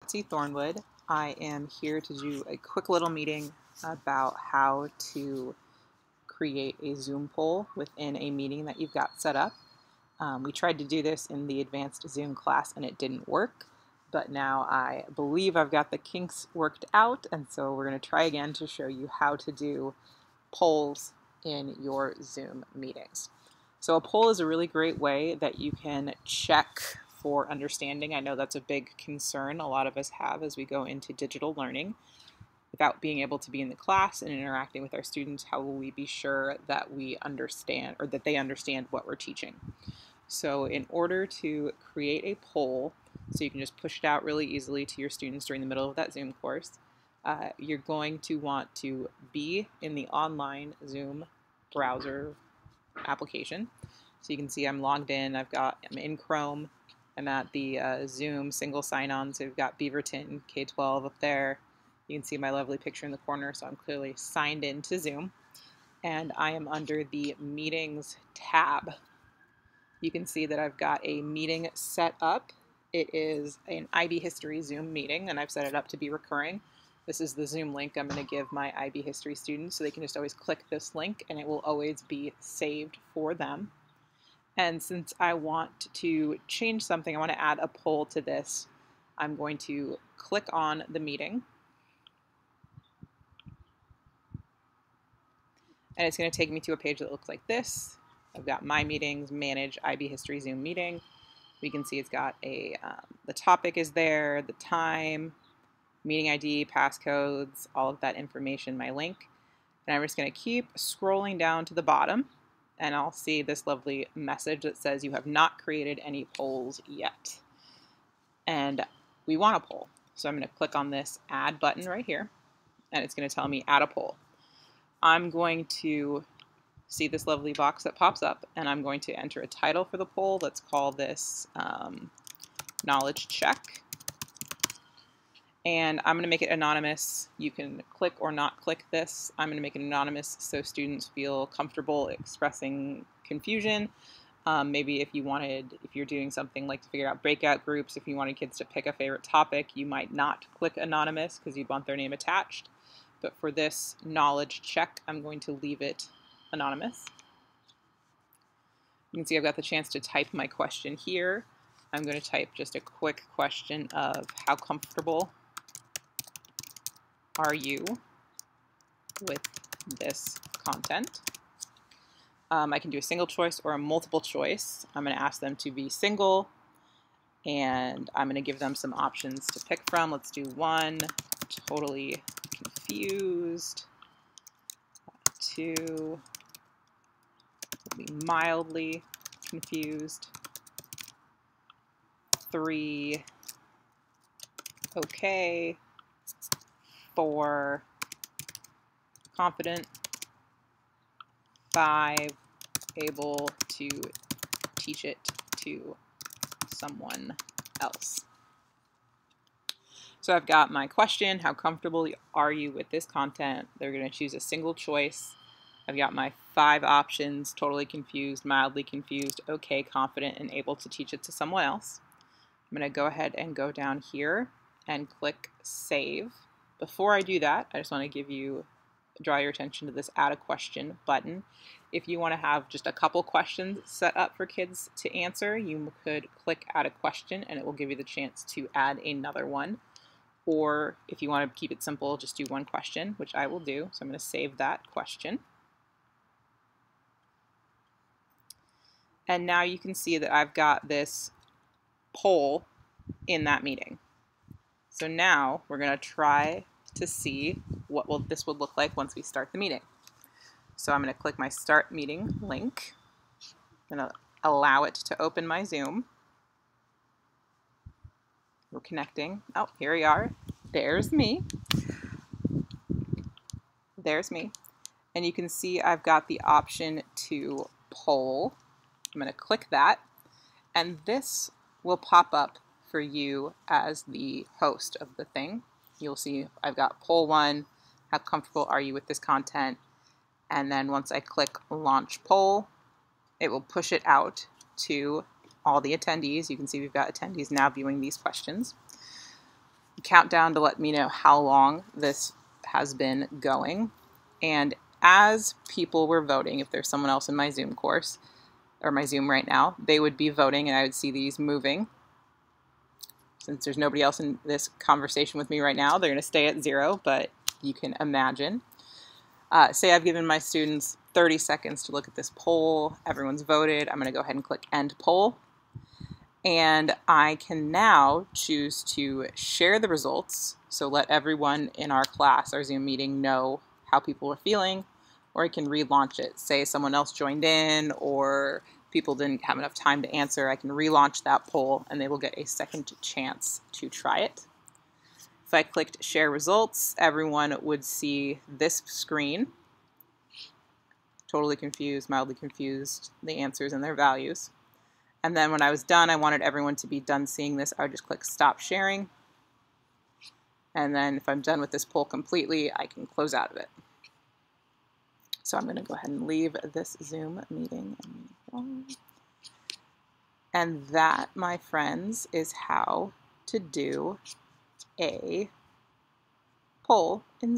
Betsy Thornwood. I am here to do a quick little meeting about how to create a Zoom poll within a meeting that you've got set up. We tried to do this in the advanced Zoom class and it didn't work, but now I believe I've got the kinks worked out, and so we're going to try again to show you how to do polls in your Zoom meetings. So a poll is a really great way that you can check for understanding. I know that's a big concern a lot of us have as we go into digital learning. Without being able to be in the class and interacting with our students, how will we be sure that we understand or that they understand what we're teaching? So in order to create a poll, so you can just push it out really easily to your students during the middle of that Zoom course, you're going to want to be in the online Zoom browser application. So you can see I'm logged in, I'm in Chrome, I'm at the Zoom single sign-on, so we've got Beaverton K-12 up there. You can see my lovely picture in the corner, so I'm clearly signed in to Zoom. And I am under the Meetings tab. You can see that I've got a meeting set up. It is an IB History Zoom meeting, and I've set it up to be recurring. This is the Zoom link I'm going to give my IB History students, so they can just always click this link, and it will always be saved for them. And since I want to change something, I want to add a poll to this, I'm going to click on the meeting. And it's going to take me to a page that looks like this. I've got My Meetings, Manage IB History Zoom Meeting. We can see it's got the topic is there, the time, meeting ID, passcodes, all of that information, my link. And I'm just going to keep scrolling down to the bottom, and I'll see this lovely message that says you have not created any polls yet. And we want a poll. So I'm going to click on this Add button right here, and it's going to tell me Add a poll. I'm going to see this lovely box that pops up, and I'm going to enter a title for the poll. Let's call this Knowledge Check. And I'm going to make it anonymous. You can click or not click this. I'm going to make it anonymous so students feel comfortable expressing confusion. Maybe if you're doing something like to figure out breakout groups, if you wanted kids to pick a favorite topic, you might not click anonymous because you'd want their name attached. But for this knowledge check, I'm going to leave it anonymous. You can see I've got the chance to type my question here. I'm going to type just a quick question of how comfortable are you with this content? I can do a single choice or a multiple choice. I'm going to ask them to be single, and I'm going to give them some options to pick from. Let's do 1, totally confused. 2, will be mildly confused. 3, okay. 4, confident. 5, able to teach it to someone else. So I've got my question, how comfortable are you with this content? They're going to choose a single choice. I've got my 5 options, totally confused, mildly confused, okay, confident, and able to teach it to someone else. I'm going to go ahead and go down here and click Save. Before I do that, I just want to draw your attention to this Add a Question button. If you want to have just a couple questions set up for kids to answer, you could click Add a Question and it will give you the chance to add another one. Or if you want to keep it simple, just do one question, which I will do. So I'm going to save that question. And now you can see that I've got this poll in that meeting. So now we're going to try to see what this would look like once we start the meeting. So I'm going to click my Start Meeting link. I'm going to allow it to open my Zoom. We're connecting. Oh, here we are. There's me. There's me. And you can see I've got the option to poll. I'm going to click that, and this will pop up for you as the host of the thing. You'll see I've got poll 1, how comfortable are you with this content? And then once I click Launch Poll, it will push it out to all the attendees. You can see we've got attendees now viewing these questions. countdown to let me know how long this has been going. And as people were voting, if there's someone else in my Zoom course or my Zoom right now, they would be voting and I would see these moving. Since there's nobody else in this conversation with me right now, they're going to stay at 0, but you can imagine. Say I've given my students 30 seconds to look at this poll. Everyone's voted. I'm going to go ahead and click End Poll. And I can now choose to share the results, so let everyone in our class, our Zoom meeting, know how people are feeling, or I can relaunch it. Say someone else joined in or people didn't have enough time to answer, I can relaunch that poll and they will get a second chance to try it. If I clicked Share Results, everyone would see this screen. Totally confused, mildly confused, the answers and their values. And then when I was done, I wanted everyone to be done seeing this. I would just click Stop Sharing. And then if I'm done with this poll completely, I can close out of it. So I'm going to go ahead and leave this Zoom meeting. And that, my friends, is how to do a poll in Zoom.